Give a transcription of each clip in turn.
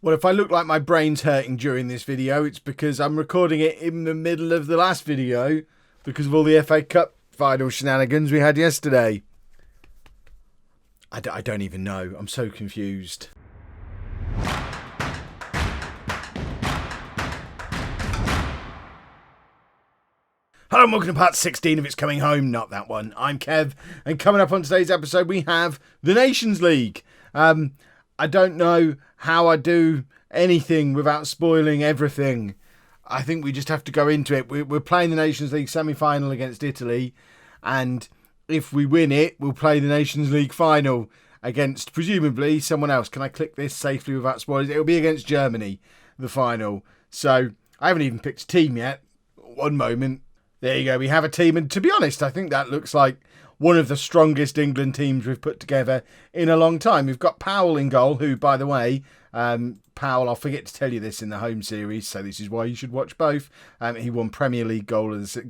Well, if I look like my brain's hurting during this video, it's because I'm recording it in the middle of the last video because of all the FA Cup final shenanigans we had yesterday. I don't even know. I'm so confused. Hello and welcome to part 16 of It's Coming Home, not that one. I'm Kev, and coming up on today's episode we have the Nations League. I don't know how I do anything without spoiling everything. I think we just have to go into it. We're playing the Nations League semi-final against Italy, and if we win it, we'll play the Nations League final against, presumably, someone else. Can I click this safely without spoilers? It'll be against Germany, the final. So, I haven't even picked a team yet. One moment. There you go, we have a team, and to be honest, I think that looks like one of the strongest England teams we've put together in a long time. We've got Powell in goal, who, by the way, Powell, I'll forget to tell you this in the home series, so this is why you should watch both. He won Premier League goalkeeper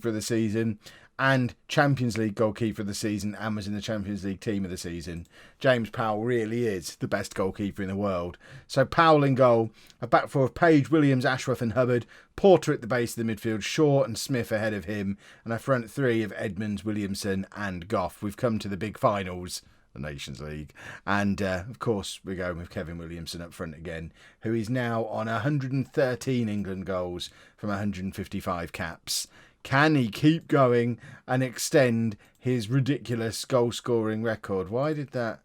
of the season and Champions League goalkeeper of the season, and was in the Champions League team of the season. James Powell really is the best goalkeeper in the world. So Powell in goal, a back four of Page, Williams, Ashworth and Hubbard, Porter at the base of the midfield, Shaw and Smith ahead of him, and a front three of Edmonds, Williamson and Goff. We've come to the big finals, the Nations League, and of course we're going with Kevin Williamson up front again, who is now on 113 England goals from 155 caps. Can he keep going and extend his ridiculous goal-scoring record? Why did that?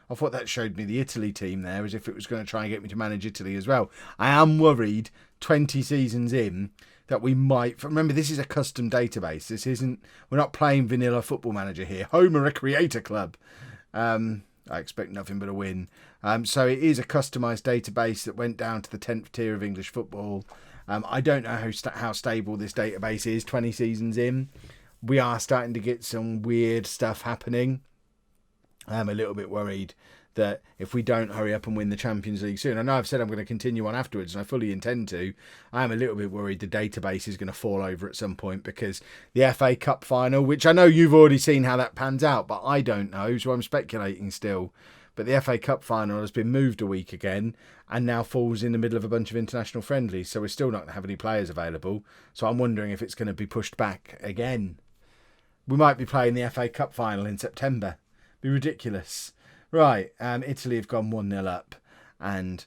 I thought that showed me the Italy team there, as if it was going to try and get me to manage Italy as well. I am worried, 20 seasons in, that we might... Remember, this is a custom database. This isn't... We're not playing vanilla Football Manager here. Home are a creator club. I expect nothing but a win. So it is a customised database that went down to the 10th tier of English football. I don't know how stable this database is 20 seasons in. We are starting to get some weird stuff happening. I'm a little bit worried that if we don't hurry up and win the Champions League soon, I know I've said I'm going to continue on afterwards and I fully intend to, I'm a little bit worried the database is going to fall over at some point, because the FA Cup final, which I know you've already seen how that pans out, but I don't know, so I'm speculating still. But the FA Cup final has been moved a week again and now falls in the middle of a bunch of international friendlies. So we're still not going to have any players available. So I'm wondering if it's going to be pushed back again. We might be playing the FA Cup final in September. Be ridiculous. Right, Italy have gone 1-0 up. And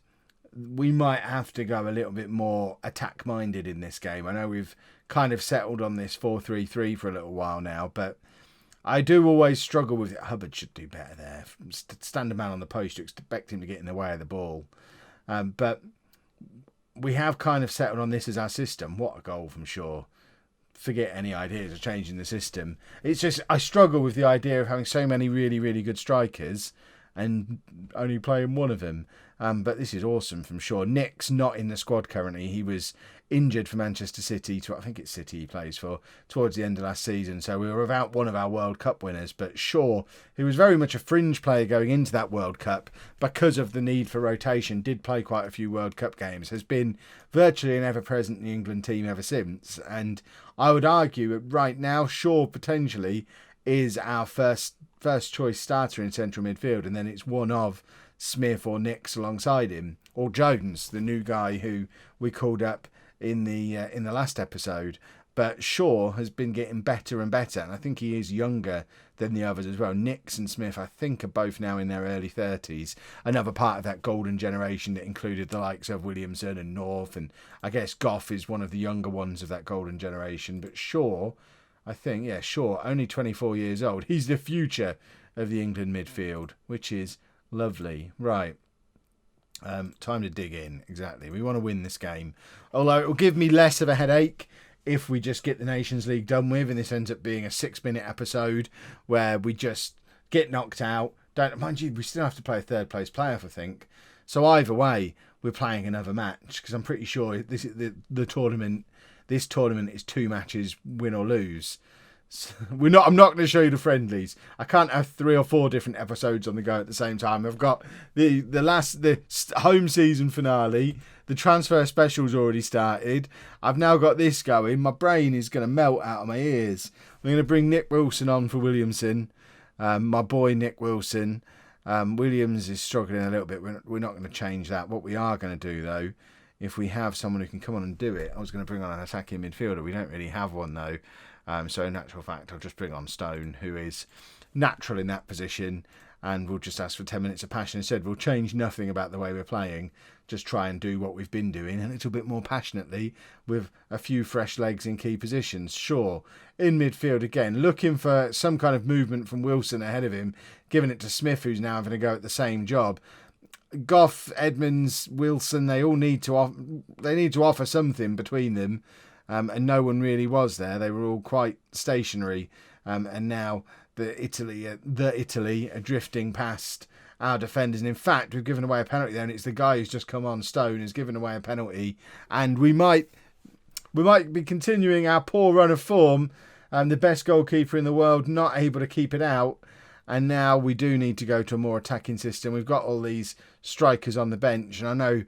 we might have to go a little bit more attack-minded in this game. I know we've kind of settled on this 4-3-3 for a little while now, but I do always struggle with it. Hubbard should do better there. Stand a man on the post, you expect him to get in the way of the ball. But we have kind of settled on this as our system. What a goal from Shaw. Forget any ideas of changing the system. It's just, I struggle with the idea of having so many really, really good strikers and only playing one of them. But this is awesome from Shaw. Nick's not in the squad currently. He was injured for Manchester City, I think it's City he plays for, towards the end of last season. So we were without one of our World Cup winners. But Shaw, who was very much a fringe player going into that World Cup because of the need for rotation, did play quite a few World Cup games, has been virtually an ever-present in the England team ever since. And I would argue that right now Shaw potentially is our first choice starter in central midfield, and then it's one of Smith or Nicks alongside him, or Jones, the new guy who we called up in the last episode. But Shaw has been getting better and better, and I think he is younger than the others as well. Nicks and Smith, I think, are both now in their early 30s. Another part of that golden generation that included the likes of Williamson and North, and I guess Goff is one of the younger ones of that golden generation. But Shaw, I think, Shaw, only 24 years old. He's the future of the England midfield, which is lovely. Right. Time to dig in. Exactly. We want to win this game. Although it will give me less of a headache if we just get the Nations League done with, and this ends up being a 6-minute episode where we just get knocked out. Mind you, we still have to play a third place playoff, I think. So either way, we're playing another match, because I'm pretty sure this is the tournament. This tournament is 2 matches, win or lose. So I'm not going to show you the friendlies. I can't have 3 or 4 different episodes on the go at the same time. I've got the home season finale. The transfer special's already started. I've now got this going. My brain is going to melt out of my ears. I'm going to bring Nick Wilson on for Williamson. My boy Nick Wilson. Williams is struggling a little bit. We're not going to change that. What we are going to do, though, if we have someone who can come on and do it, I was going to bring on an attacking midfielder. We don't really have one, though. So in actual fact, I'll just bring on Stone, who is natural in that position, and we'll just ask for 10 minutes of passion instead. We'll change nothing about the way we're playing, just try and do what we've been doing a little bit more passionately with a few fresh legs in key positions. Sure, in midfield again, looking for some kind of movement from Wilson ahead of him, giving it to Smith, who's now having to go at the same job. Goff, Edmonds, Wilson, they all need to offer something between them, and no one really was there. They were all quite stationary, and now the Italy are drifting past our defenders. And in fact, we've given away a penalty there, and it's the guy who's just come on, Stone, who's given away a penalty, and we might be continuing our poor run of form. The best goalkeeper in the world not able to keep it out. And now we do need to go to a more attacking system. We've got all these strikers on the bench. And I know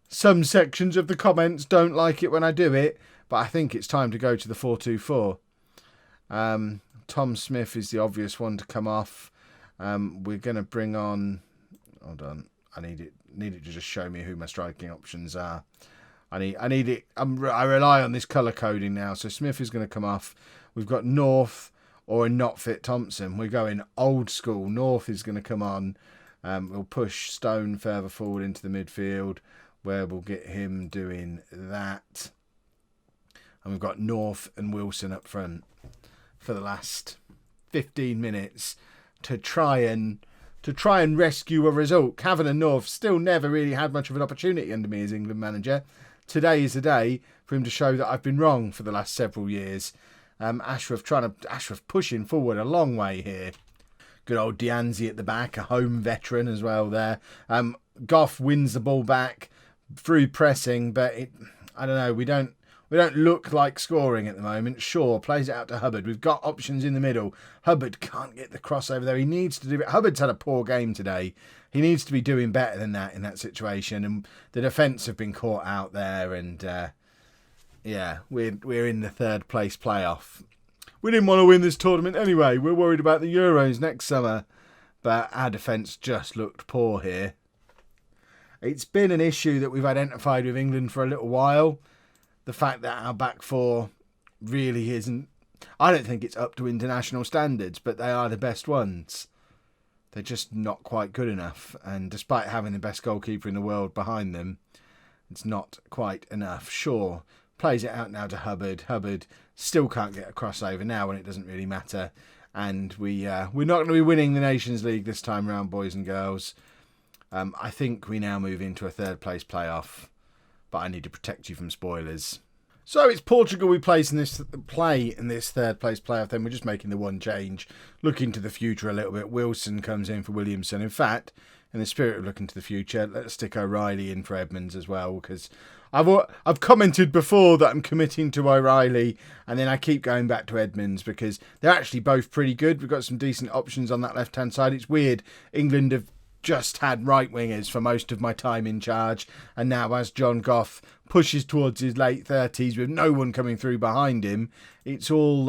some sections of the comments don't like it when I do it. But I think it's time to go to the 4-2-4. Tom Smith is the obvious one to come off. We're going to bring on... Hold on. I need it to just show me who my striking options are. I need it. I rely on this colour coding now. So Smith is going to come off. We've got North or a not fit Thompson. We're going old school. North is going to come on. We'll push Stone further forward into the midfield, where we'll get him doing that. And we've got North and Wilson up front for the last 15 minutes to try and rescue a result. Cavan and North still never really had much of an opportunity under me as England manager. Today is the day for him to show that I've been wrong for the last several years. Ashraf pushing forward a long way here. Good old Dianzi at the back, a home veteran as well there. Goff wins the ball back through pressing, but I don't know. We don't look like scoring at the moment. Shaw plays it out to Hubbard. We've got options in the middle. Hubbard can't get the crossover there. He needs to do it. Hubbard's had a poor game today. He needs to be doing better than that in that situation. And the defence have been caught out there. And yeah, we're in the third place playoff. We didn't want to win this tournament anyway. We're worried about the Euros next summer. But our defence just looked poor here. It's been an issue that we've identified with England for a little while. The fact that our back four really isn't... I don't think it's up to international standards, but they are the best ones. They're just not quite good enough. And despite having the best goalkeeper in the world behind them, it's not quite enough. Shaw plays it out now to Hubbard. Hubbard still can't get a crossover now when it doesn't really matter. And we're not going to be winning the Nations League this time round, boys and girls. I think we now move into a third place playoff. But I need to protect you from spoilers. So it's Portugal we play in this third place playoff. Then we're just making the one change, looking to the future a little bit. Wilson comes in for Williamson. In fact, in the spirit of looking to the future, let's stick O'Reilly in for Edmonds as well, because I've commented before that I'm committing to O'Reilly, and then I keep going back to Edmonds because they're actually both pretty good. We've got some decent options on that left hand side. It's weird, England have just had right wingers for most of my time in charge, and now as John Goff pushes towards his late 30s with no one coming through behind him, it's all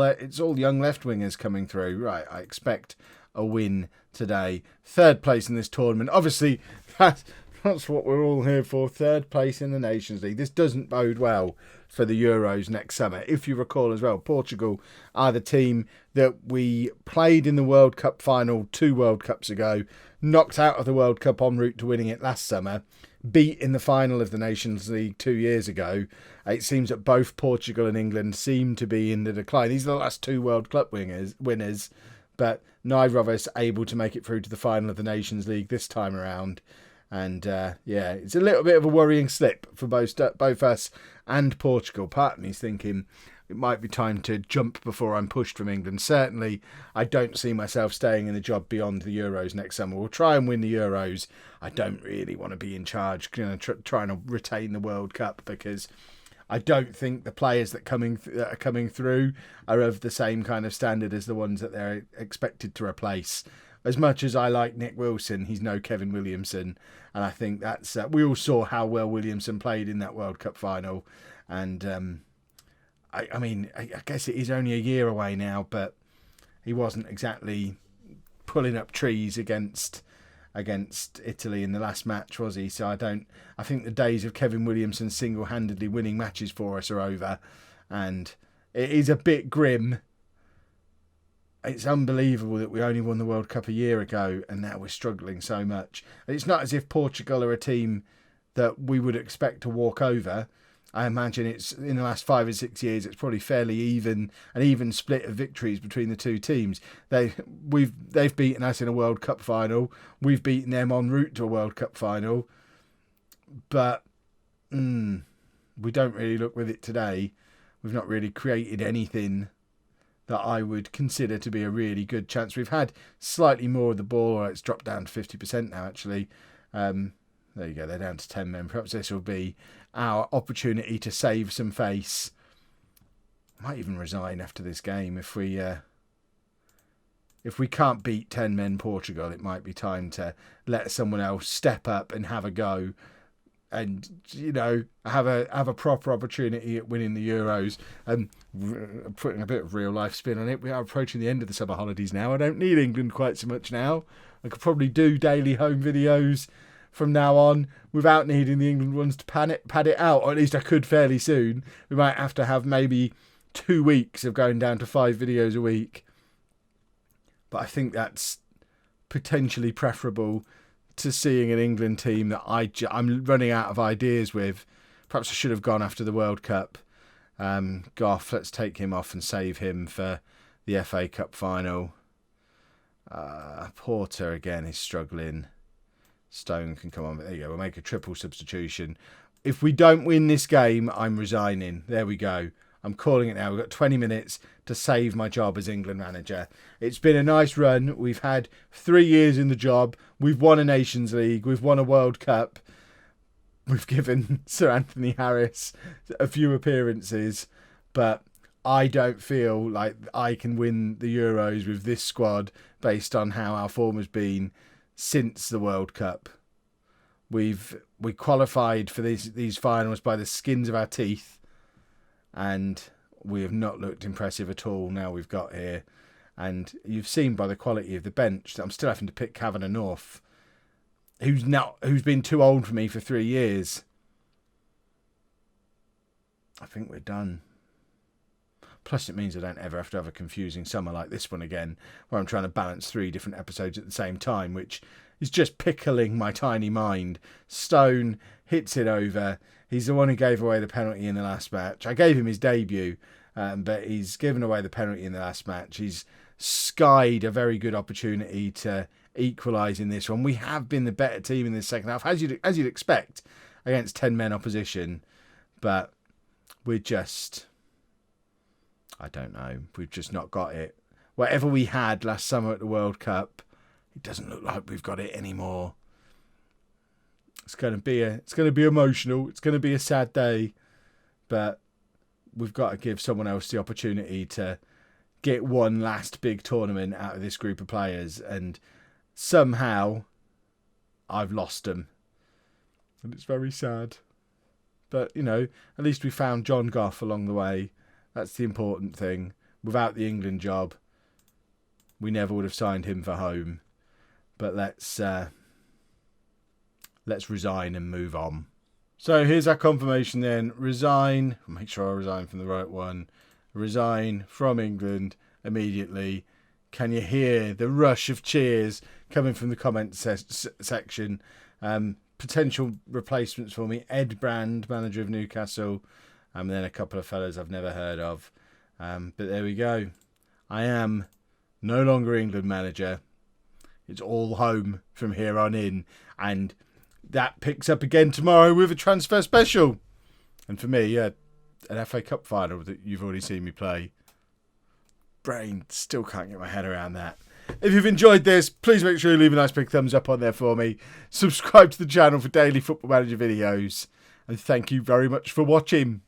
young left wingers coming through. Right, I expect a win today. Third place in this tournament. Obviously, that's what we're all here for. Third place in the Nations League. This doesn't bode well for the Euros next summer. If you recall as well, Portugal are the team that we played in the World Cup final 2 World Cups ago, knocked out of the World Cup en route to winning it last summer, beat in the final of the Nations League 2 years ago. It seems that both Portugal and England seem to be in the decline. These are the last 2 World Cup winners, but neither of us able to make it through to the final of the Nations League this time around. And yeah, it's a little bit of a worrying slip for both us and Portugal. Part of me's thinking it might be time to jump before I'm pushed from England. Certainly, I don't see myself staying in the job beyond the Euros next summer. We'll try and win the Euros. I don't really want to be in charge, trying to retain the World Cup, because I don't think the players that are coming through are of the same kind of standard as the ones that they're expected to replace. As much as I like Nick Wilson, he's no Kevin Williamson. And I think that's... we all saw how well Williamson played in that World Cup final. And I mean, I guess it is only a year away now, but he wasn't exactly pulling up trees against against Italy in the last match, was he? So I think the days of Kevin Williamson single-handedly winning matches for us are over, and it is a bit grim. It's unbelievable that we only won the World Cup a year ago and now we're struggling so much. And it's not as if Portugal are a team that we would expect to walk over. I imagine it's in the last 5 or 6 years, it's probably fairly an even split of victories between the two teams. They've beaten us in a World Cup final. We've beaten them en route to a World Cup final. But we don't really look with it today. We've not really created anything that I would consider to be a really good chance. We've had slightly more of the ball, or it's dropped down to 50% now, actually. There you go, they're down to 10 men. Perhaps this will be our opportunity to save some face. I might even resign after this game. If we can't beat 10 men Portugal, it might be time to let someone else step up and have a go. And, have a proper opportunity at winning the Euros. And putting a bit of real life spin on it, we are approaching the end of the summer holidays now. I don't need England quite so much now. I could probably do daily home videos from now on without needing the England ones to pad it out. Or at least I could fairly soon. We might have to have maybe 2 weeks of going down to 5 videos a week. But I think that's potentially preferable to seeing an England team that I'm running out of ideas with. Perhaps I should have gone after the World Cup. Goff, let's take him off and save him for the FA Cup final. Porter again is struggling. Stone can come on, but there you go. We'll make a triple substitution. If we don't win this game, I'm resigning. There we go. I'm calling it now. We've got 20 minutes to save my job as England manager. It's been a nice run. We've had 3 years in the job. We've won a Nations League. We've won a World Cup. We've given Sir Anthony Harris a few appearances. But I don't feel like I can win the Euros with this squad based on how our form has been since the World Cup. We qualified for these finals by the skins of our teeth. And we have not looked impressive at all now we've got here. And you've seen by the quality of the bench that I'm still having to pick Kavanagh North, who's been too old for me for 3 years. I think we're done. Plus it means I don't ever have to have a confusing summer like this one again, where I'm trying to balance 3 different episodes at the same time, which is just pickling my tiny mind. Stone hits it over. He's the one who gave away the penalty in the last match. I gave him his debut, but he's given away the penalty in the last match. He's skied a very good opportunity to equalise in this one. We have been the better team in the second half, as you'd expect, against 10 men opposition. But we're just, I don't know, we've just not got it. Whatever we had last summer at the World Cup, it doesn't look like we've got it anymore. It's going to be emotional. It's going to be a sad day, but we've got to give someone else the opportunity to get one last big tournament out of this group of players. And somehow I've lost them. And it's very sad. But, at least we found John Goff along the way. That's the important thing. Without the England job, we never would have signed him for home. But let's resign and move on. So here's our confirmation then. Resign. Make sure I resign from the right one. Resign from England immediately. Can you hear the rush of cheers coming from the comment section? Potential replacements for me. Ed Brand, manager of Newcastle. And then a couple of fellas I've never heard of. But there we go. I am no longer England manager. It's all home from here on in. And that picks up again tomorrow with a transfer special. And for me, an FA Cup final that you've already seen me play. Brain still can't get my head around that. If you've enjoyed this, please make sure you leave a nice big thumbs up on there for me. Subscribe to the channel for daily Football Manager videos. And thank you very much for watching.